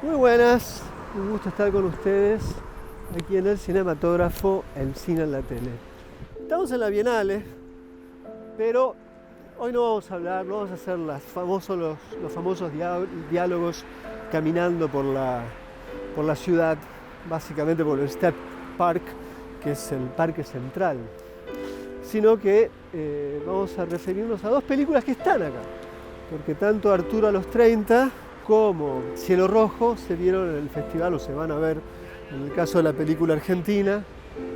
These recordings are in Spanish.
Muy buenas, un gusto estar con ustedes aquí en el Cinematógrafo, el cine en la tele. Estamos en la Bienale, pero hoy no vamos a hablar, no vamos a hacer los famosos diálogos caminando por la ciudad, básicamente por el State Park, que es el parque central, sino que vamos a referirnos a dos películas que están acá, porque tanto Arturo a los 30 como Cielo Rojo se vieron en el festival o se van a ver, en el caso de la película argentina,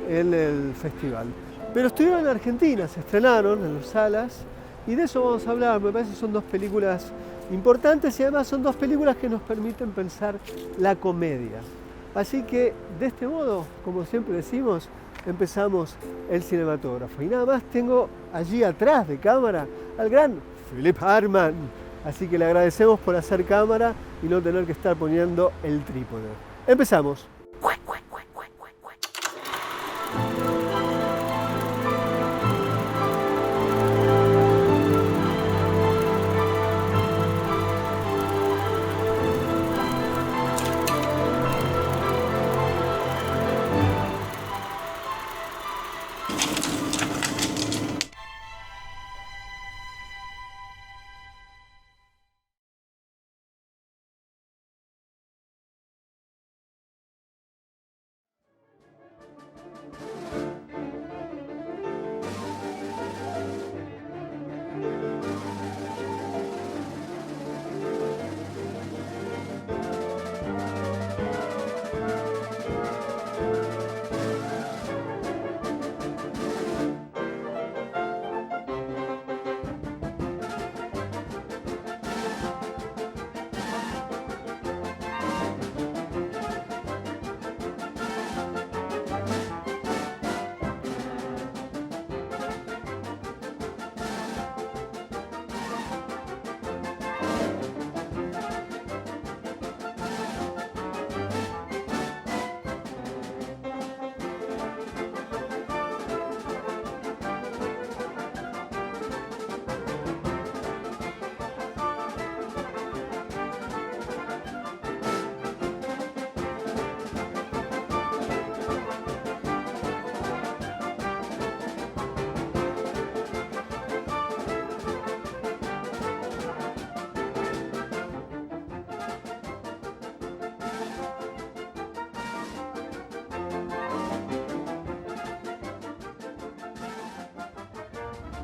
en el festival. Pero estuvieron en Argentina, se estrenaron en las salas y de eso vamos a hablar. Me parece que son dos películas importantes y además son dos películas que nos permiten pensar la comedia. Así que de este modo, como siempre decimos, empezamos el cinematógrafo. Y nada más tengo allí atrás de cámara al gran Philip Hartman. Así que le agradecemos por hacer cámara y no tener que estar poniendo el trípode. Empezamos.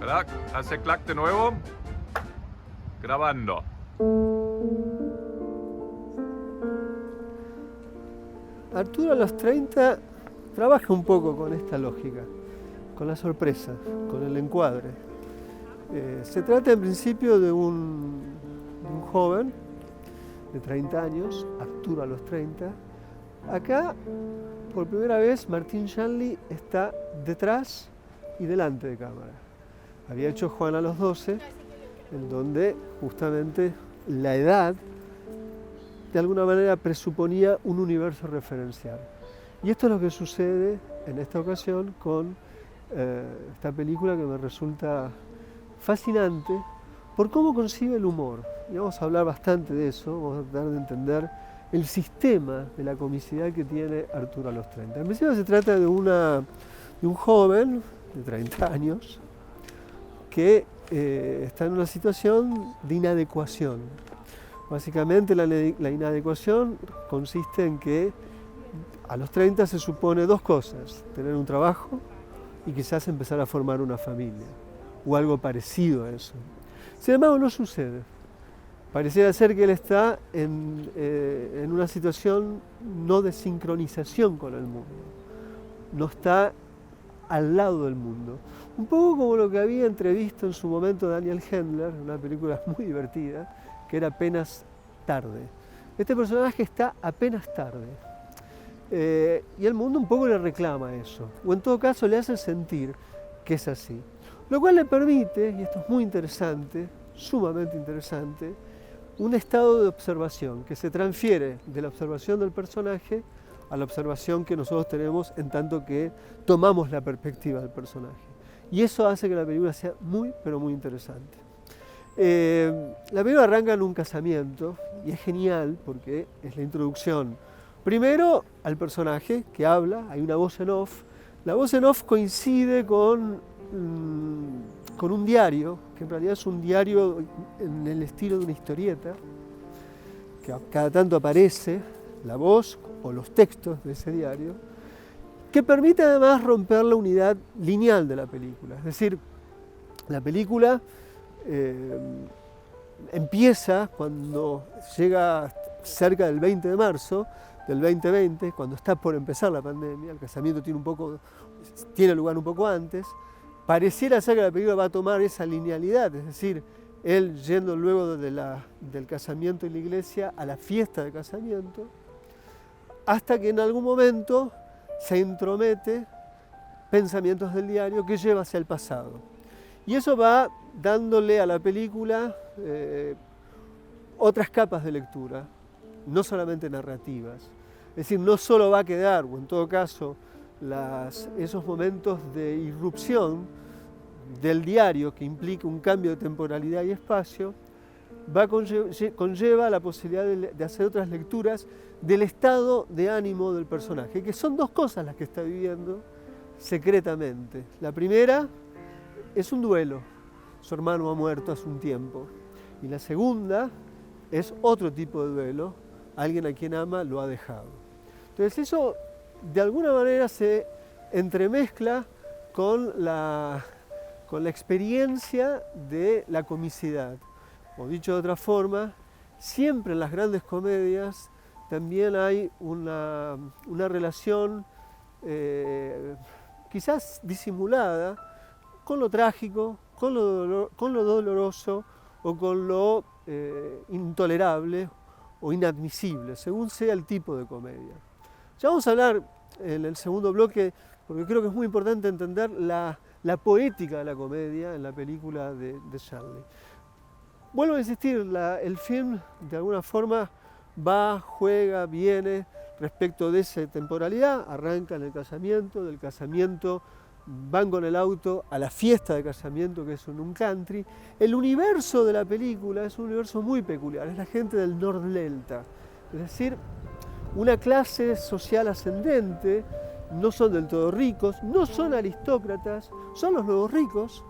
¿Verdad? Hace clac de nuevo. Grabando. Arturo a los 30 trabaja un poco con esta lógica, con la sorpresa, con el encuadre. Se trata en principio de un joven de 30 años, Arturo a los 30. Acá, por primera vez, Martin Shanley está detrás y delante de cámara. Había hecho Juan a los 12, en donde justamente la edad de alguna manera presuponía un universo referencial. Y esto es lo que sucede en esta ocasión con esta película que me resulta fascinante por cómo concibe el humor. Y vamos a hablar bastante de eso, vamos a tratar de entender el sistema de la comicidad que tiene Arturo a los 30. En principio se trata de un joven de 30 años que está en una situación de inadecuación. Básicamente la inadecuación consiste en que a los 30 se supone dos cosas: tener un trabajo y quizás empezar a formar una familia, o algo parecido a eso. Sin embargo, no sucede. Pareciera ser que él está en una situación no de sincronización con el mundo, no está al lado del mundo. Un poco como lo que había entrevisto en su momento Daniel Hendler, una película muy divertida, que era Apenas tarde. Este personaje está apenas tarde. Y el mundo un poco le reclama eso, o en todo caso le hace sentir que es así. Lo cual le permite, y esto es muy interesante, sumamente interesante, un estado de observación que se transfiere de la observación del personaje a la observación que nosotros tenemos en tanto que tomamos la perspectiva del personaje. Y eso hace que la película sea muy, pero muy interesante. La película arranca en un casamiento y es genial porque es la introducción. Primero al personaje que habla, hay una voz en off. La voz en off coincide con un diario, que en realidad es un diario en el estilo de una historieta, que cada tanto aparece la voz o los textos de ese diario, que permite además romper la unidad lineal de la película. Es decir, la película empieza cuando llega cerca del 20 de marzo del 2020, cuando está por empezar la pandemia. El casamiento tiene lugar un poco antes. Pareciera ser que la película va a tomar esa linealidad, es decir, él yendo luego del casamiento en la iglesia a la fiesta de casamiento, hasta que en algún momento se intromete pensamientos del diario que lleva hacia el pasado. Y eso va dándole a la película otras capas de lectura, no solamente narrativas. Es decir, no solo va a quedar, o en todo caso, esos momentos de irrupción del diario que implica un cambio de temporalidad y espacio, conlleva la posibilidad de hacer otras lecturas del estado de ánimo del personaje, que son dos cosas las que está viviendo secretamente. La primera es un duelo, su hermano ha muerto hace un tiempo, y la segunda es otro tipo de duelo, alguien a quien ama lo ha dejado. Entonces eso de alguna manera se entremezcla con la experiencia de la comicidad. O dicho de otra forma, siempre en las grandes comedias también hay una relación quizás disimulada con lo trágico, con lo doloroso o con lo intolerable o inadmisible, según sea el tipo de comedia. Ya vamos a hablar en el segundo bloque, porque creo que es muy importante entender la poética de la comedia en la película de Shanley. Vuelvo a insistir, el film de alguna forma va, juega, viene respecto de esa temporalidad, arranca en el casamiento, del casamiento van con el auto a la fiesta de casamiento, que es en un country. El universo de la película es un universo muy peculiar, es la gente del Norddelta, es decir, una clase social ascendente, no son del todo ricos, no son aristócratas, son los nuevos ricos.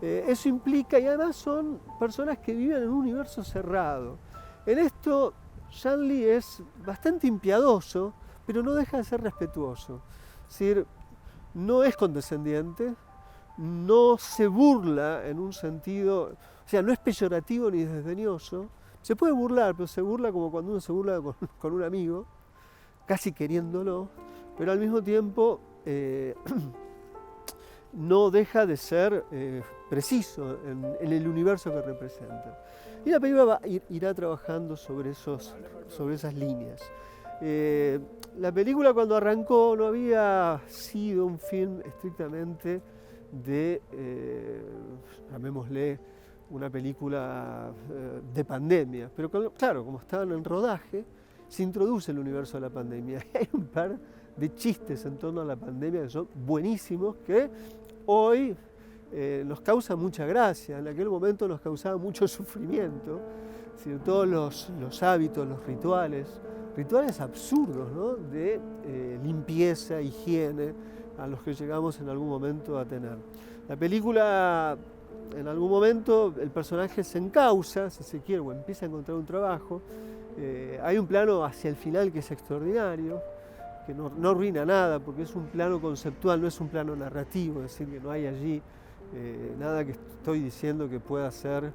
Eso implica, y además son personas que viven en un universo cerrado. En esto, Shanley es bastante impiadoso, pero no deja de ser respetuoso. Es decir, no es condescendiente, no se burla en un sentido, o sea, no es peyorativo ni desdeñoso. Se puede burlar, pero se burla como cuando uno se burla con un amigo, casi queriéndolo, pero al mismo tiempo no deja de ser preciso en el universo que representa. Y la película irá trabajando sobre esas líneas. La película cuando arrancó no había sido un film estrictamente de, llamémosle, una película de pandemia, pero claro, como estaban en rodaje, se introduce el universo de la pandemia. Hay un par de chistes en torno a la pandemia que son buenísimos, que hoy nos causa mucha gracia, en aquel momento nos causaba mucho sufrimiento. Es decir, todos los hábitos, los rituales absurdos, ¿no?, de limpieza, higiene, a los que llegamos en algún momento a tener. La película, en algún momento, el personaje se encausa, si se quiere, o empieza a encontrar un trabajo. Hay un plano hacia el final que es extraordinario, que no arruina nada, porque es un plano conceptual, no es un plano narrativo, es decir, que no hay allí nada que estoy diciendo que pueda ser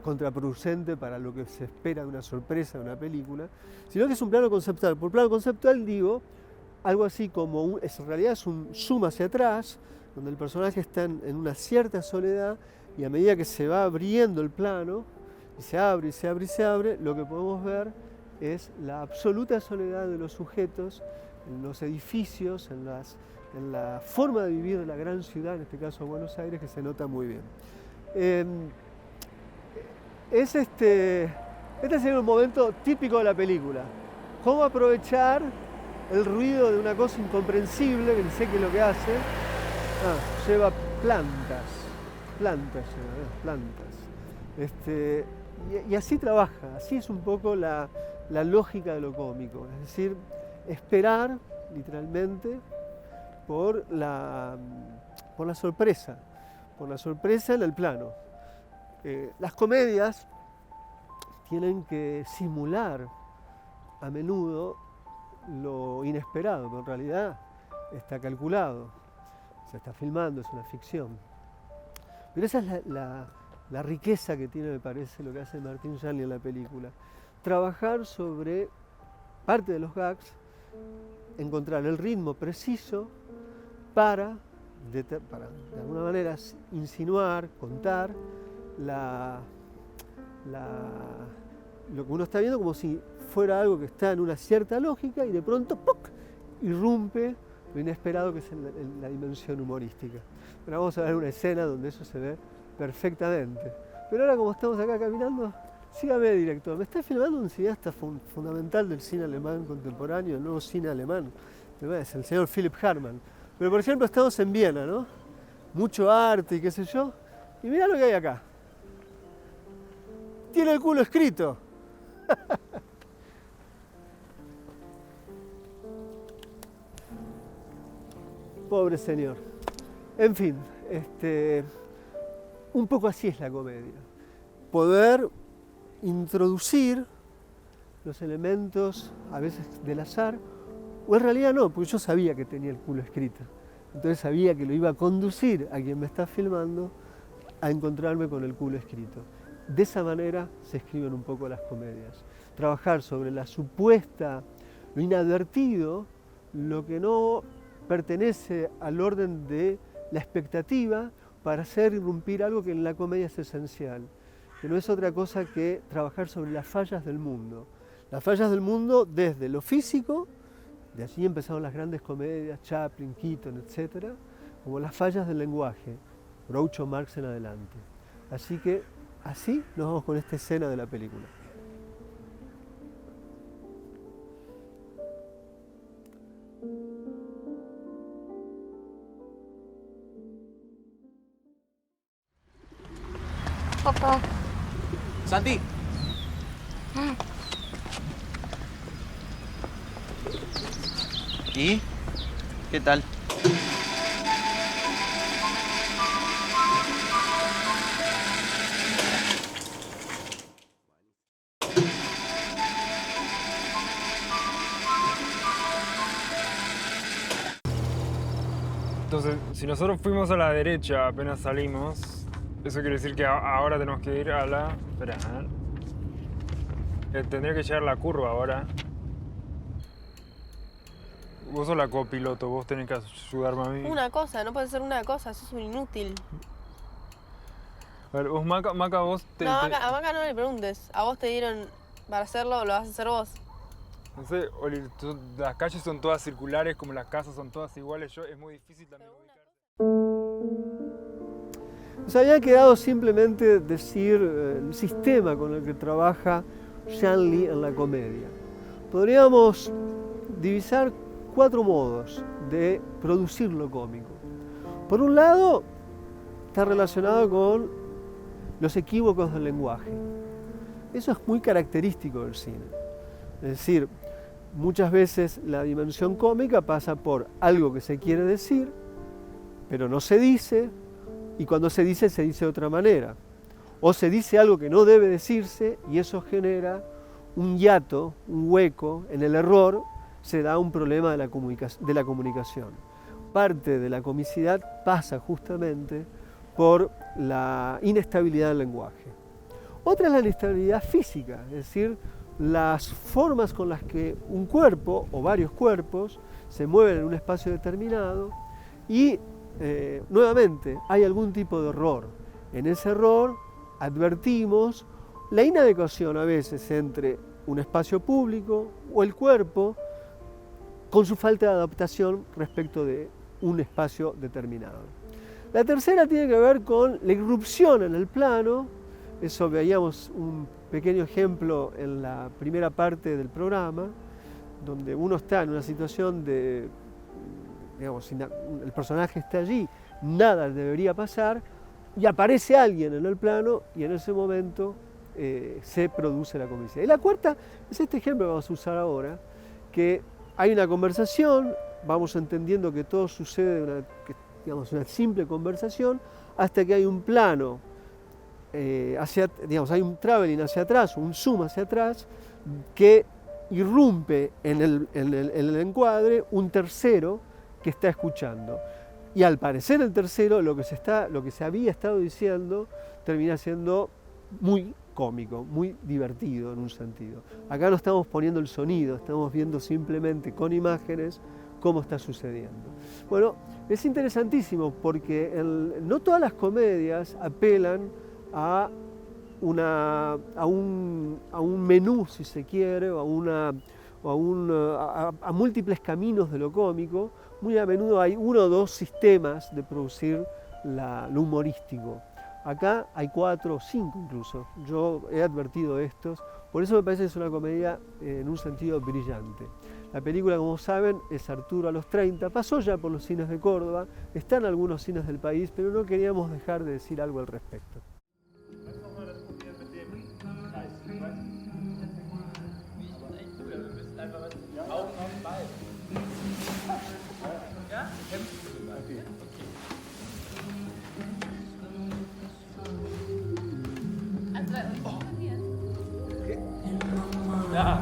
contraproducente para lo que se espera de una sorpresa de una película, sino que es un plano conceptual. Por plano conceptual digo algo así como, en realidad es un zoom hacia atrás, donde el personaje está en una cierta soledad, y a medida que se va abriendo el plano, y se abre, y se abre, y se abre, lo que podemos ver es la absoluta soledad de los sujetos en los edificios, en la forma de vivir de la gran ciudad, en este caso Buenos Aires, que se nota muy bien. Este sería un momento típico de la película. Cómo aprovechar el ruido de una cosa incomprensible, que ni sé qué es lo que hace. Lleva plantas. plantas, las plantas. Y así trabaja, así es un poco la lógica de lo cómico, es decir, esperar literalmente por la sorpresa en el plano. Las comedias tienen que simular a menudo lo inesperado, pero en realidad está calculado, se está filmando, es una ficción. Pero esa es la riqueza que tiene, me parece, lo que hace Martin Shanley en la película. Trabajar sobre parte de los gags, encontrar el ritmo preciso para de alguna manera insinuar, contar lo que uno está viendo como si fuera algo que está en una cierta lógica y de pronto ¡puc!, irrumpe lo inesperado que es la dimensión humorística. Pero vamos a ver una escena donde eso se ve perfectamente. Pero ahora, como estamos acá caminando, sígame, director. Me está filmando un cineasta fundamental del cine alemán contemporáneo, el nuevo cine alemán. Es el señor Philipp Hartmann. Pero, por ejemplo, estamos en Viena, ¿no? Mucho arte y qué sé yo. Y mirá lo que hay acá. Tiene el culo escrito. Pobre señor. En fin, un poco así es la comedia. Poder introducir los elementos, a veces del azar, o en realidad no, porque yo sabía que tenía el culo escrito. Entonces sabía que lo iba a conducir a quien me está filmando a encontrarme con el culo escrito. De esa manera se escriben un poco las comedias. Trabajar sobre la supuesta, lo inadvertido, lo que no pertenece al orden de la expectativa para hacer irrumpir algo que en la comedia es esencial, que no es otra cosa que trabajar sobre las fallas del mundo. Las fallas del mundo desde lo físico, de allí empezaron las grandes comedias, Chaplin, Keaton, etc., como las fallas del lenguaje, Groucho Marx en adelante. Así que así nos vamos con esta escena de la película. Papá. Santi. ¿Y qué tal? Entonces, si nosotros fuimos a la derecha apenas salimos, eso quiere decir que ahora tenemos que ir a la... Espera, tendría que llegar la curva ahora. Vos sos la copiloto, vos tenés que ayudarme a mí. Una cosa, no puede ser una cosa, sos un inútil. A ver, vos, Maca, vos No, a Maca no le preguntes. A vos te dieron para hacerlo, lo vas a hacer vos. No sé, Oli, las calles son todas circulares, como las casas son todas iguales, es muy difícil también ubicar. Nos había quedado simplemente decir el sistema con el que trabaja Shanley en la comedia. Podríamos divisar 4 modos de producir lo cómico. Por un lado, está relacionado con los equívocos del lenguaje. Eso es muy característico del cine. Es decir, muchas veces la dimensión cómica pasa por algo que se quiere decir, pero no se dice, y cuando se dice de otra manera. O se dice algo que no debe decirse y eso genera un hiato, un hueco en el error, se da un problema de la comunicación. Parte de la comicidad pasa justamente por la inestabilidad del lenguaje. Otra es la inestabilidad física, es decir, las formas con las que un cuerpo o varios cuerpos se mueven en un espacio determinado y nuevamente hay algún tipo de error. En ese error advertimos la inadecuación a veces entre un espacio público o el cuerpo con su falta de adaptación respecto de un espacio determinado. La tercera tiene que ver con la irrupción en el plano. Eso veíamos un pequeño ejemplo en la primera parte del programa, donde uno está en una situación de, digamos, el personaje está allí, nada debería pasar, y aparece alguien en el plano y en ese momento se produce la comicidad. Y la cuarta es este ejemplo que vamos a usar ahora, que hay una conversación, vamos entendiendo que todo sucede de una simple conversación, hasta que hay un plano, hay un traveling hacia atrás, un zoom hacia atrás, que irrumpe en el encuadre un tercero que está escuchando. Y al parecer el tercero, lo que se había estado diciendo, termina siendo muy cómico, muy divertido en un sentido. Acá no estamos poniendo el sonido, estamos viendo simplemente con imágenes cómo está sucediendo. Bueno, es interesantísimo porque no todas las comedias apelan a un menú, si se quiere, o a múltiples caminos de lo cómico. Muy a menudo hay uno o dos sistemas de producir lo humorístico. Acá hay 4 o 5 incluso. Yo he advertido estos, por eso me parece que es una comedia en un sentido brillante. La película, como saben, es Arturo a los 30, pasó ya por los cines de Córdoba, está en algunos cines del país, pero no queríamos dejar de decir algo al respecto. Ja.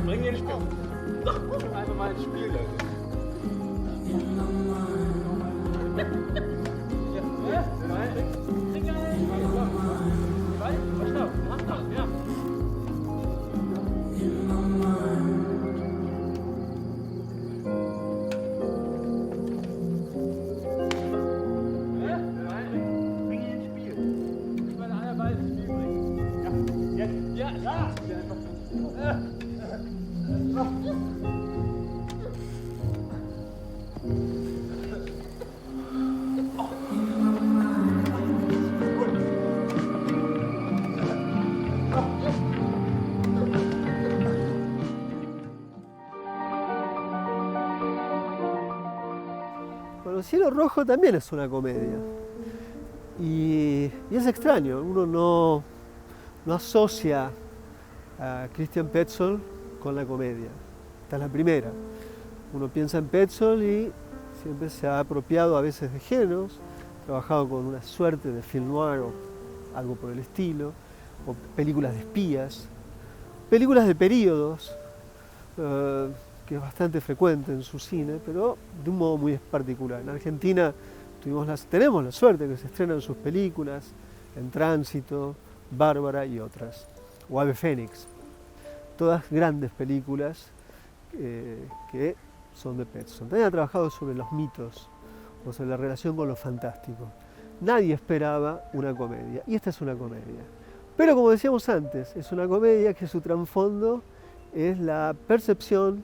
Bring den Spiel. Einfach mal ins Spiel, Leute. Bueno, Cielo Rojo también es una comedia. Y es extraño, uno no asocia a Christian Petzold con la comedia. Esta es la primera. Uno piensa en Petzold y siempre se ha apropiado a veces de géneros, trabajado con una suerte de film noir o algo por el estilo, o películas de espías, películas de períodos, que es bastante frecuente en su cine, pero de un modo muy particular. En Argentina tenemos la suerte de que se estrenan sus películas, En Tránsito, Bárbara y otras, o Ave Fénix, todas grandes películas que son de Petzold. También ha trabajado sobre los mitos o sobre la relación con lo fantástico. Nadie esperaba una comedia, y esta es una comedia. Pero como decíamos antes, es una comedia que su trasfondo es la percepción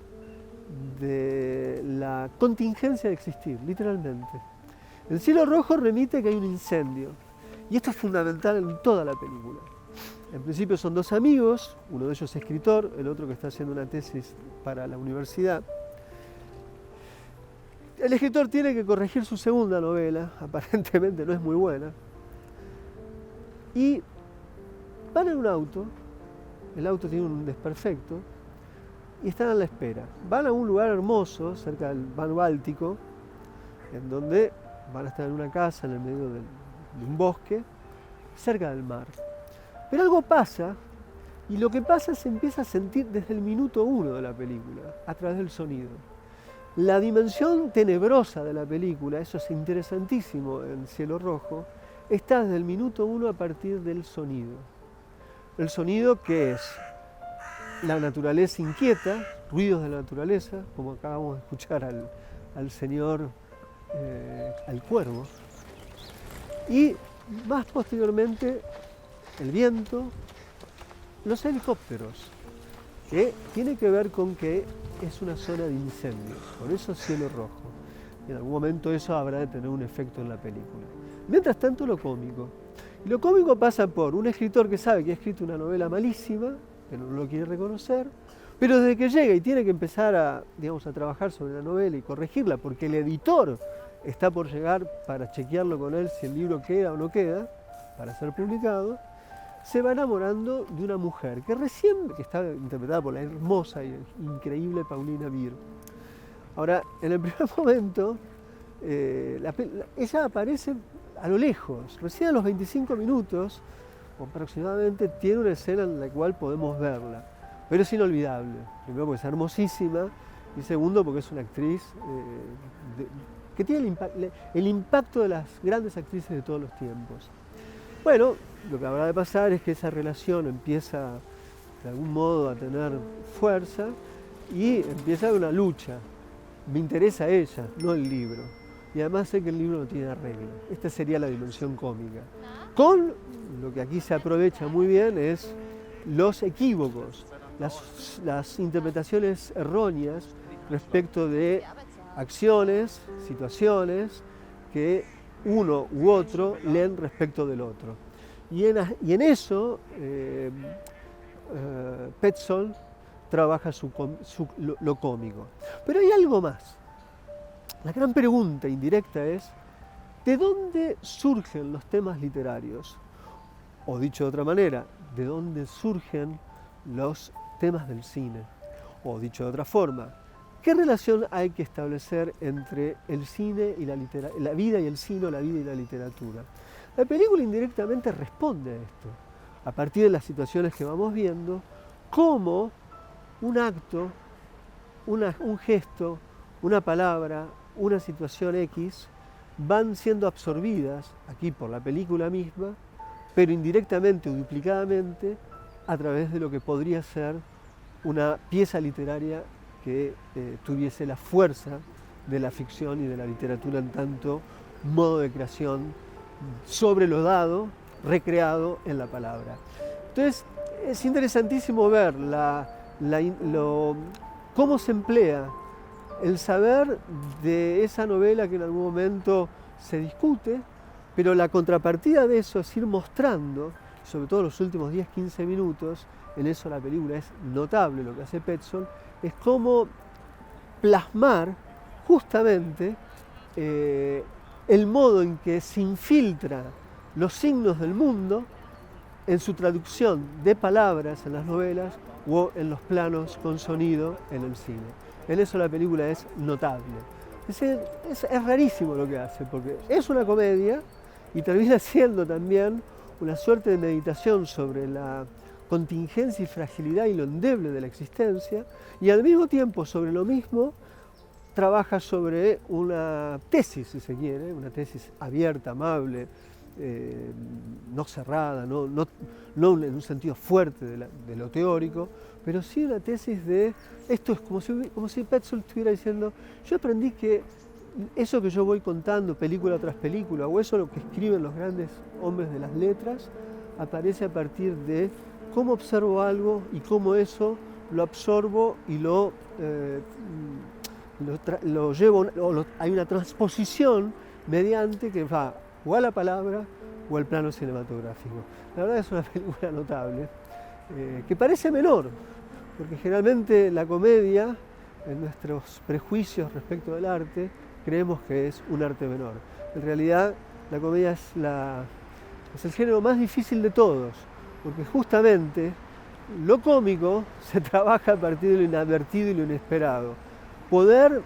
de la contingencia de existir, literalmente. El Cielo Rojo remite que hay un incendio, y esto es fundamental en toda la película. En principio son 2 amigos, uno de ellos es escritor, el otro que está haciendo una tesis para la universidad. El escritor tiene que corregir su segunda novela, aparentemente no es muy buena, y van en un auto, el auto tiene un desperfecto, y están a la espera. Van a un lugar hermoso, cerca del Mar Báltico, en donde van a estar en una casa en el medio de un bosque, cerca del mar. Pero algo pasa, y lo que pasa se empieza a sentir desde el minuto 1 de la película, a través del sonido. La dimensión tenebrosa de la película, eso es interesantísimo en Cielo Rojo, está desde el minuto 1 a partir del sonido. El sonido que es la naturaleza inquieta, ruidos de la naturaleza, como acabamos de escuchar al señor, al cuervo, y más posteriormente el viento, los helicópteros, que tiene que ver con que es una zona de incendio, por eso Cielo Rojo. Y en algún momento eso habrá de tener un efecto en la película. Mientras tanto, lo cómico. Y lo cómico pasa por un escritor que sabe que ha escrito una novela malísima, pero no lo quiere reconocer, Pero desde que llega y tiene que empezar a, digamos, a trabajar sobre la novela y corregirla, porque el editor está por llegar para chequearlo con él si el libro queda o no queda, para ser publicado, se va enamorando de una mujer que está interpretada por la hermosa y increíble Paulina Birr. Ahora, en el primer momento, ella aparece a lo lejos, recién a los 25 minutos aproximadamente tiene una escena en la cual podemos verla, pero es inolvidable, primero porque es hermosísima y segundo porque es una actriz que tiene el impacto de las grandes actrices de todos los tiempos. Bueno, lo que habrá de pasar es que esa relación empieza de algún modo a tener fuerza y empieza una lucha. Me interesa ella, no el libro. Y además sé que el libro no tiene arreglo. Esta sería la dimensión cómica. Con lo que aquí se aprovecha muy bien es los equívocos, las interpretaciones erróneas respecto de acciones, situaciones que uno u otro leen respecto del otro. Y en eso Petzold trabaja lo cómico. Pero hay algo más. La gran pregunta indirecta es, ¿de dónde surgen los temas literarios? O dicho de otra manera, ¿de dónde surgen los temas del cine? O dicho de otra forma, ¿qué relación hay que establecer entre el cine y la vida y el cine, o la vida y la literatura? La película indirectamente responde a esto, a partir de las situaciones que vamos viendo, cómo un acto, un gesto, una palabra, una situación X, van siendo absorbidas aquí por la película misma, pero indirectamente o duplicadamente a través de lo que podría ser una pieza literaria que tuviese la fuerza de la ficción y de la literatura en tanto modo de creación sobre lo dado, recreado en la palabra. Entonces es interesantísimo ver cómo se emplea el saber de esa novela que en algún momento se discute, pero la contrapartida de eso es ir mostrando, sobre todo los últimos 10-15 minutos, en eso la película es notable lo que hace Petzold, es cómo plasmar justamente el modo en que se infiltra los signos del mundo en su traducción de palabras en las novelas o en los planos con sonido en el cine. En eso la película es notable. Es rarísimo lo que hace, porque es una comedia y termina siendo también una suerte de meditación sobre la contingencia y fragilidad y lo endeble de la existencia, y al mismo tiempo sobre lo mismo trabaja sobre una tesis, si se quiere, una tesis abierta, amable, no cerrada, no en un sentido fuerte de lo teórico, pero sí una tesis de, esto es como si Petzold estuviera diciendo, yo aprendí que eso que yo voy contando película tras película, o eso lo que escriben los grandes hombres de las letras, aparece a partir de cómo observo algo y cómo eso lo absorbo y lo llevo, hay una transposición mediante que va o a la palabra o al plano cinematográfico. La verdad es una película notable, que parece menor, porque generalmente la comedia, en nuestros prejuicios respecto del arte, creemos que es un arte menor. En realidad, la comedia es el género más difícil de todos, porque justamente lo cómico se trabaja a partir de lo inadvertido y lo inesperado. Poder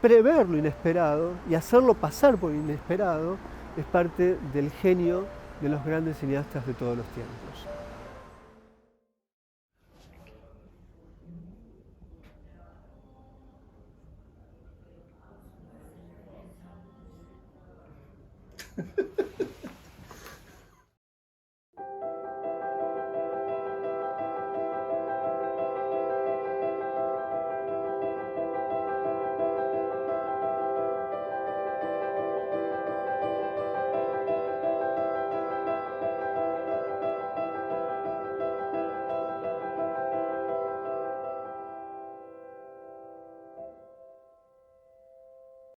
prever lo inesperado y hacerlo pasar por inesperado es parte del genio de los grandes cineastas de todos los tiempos.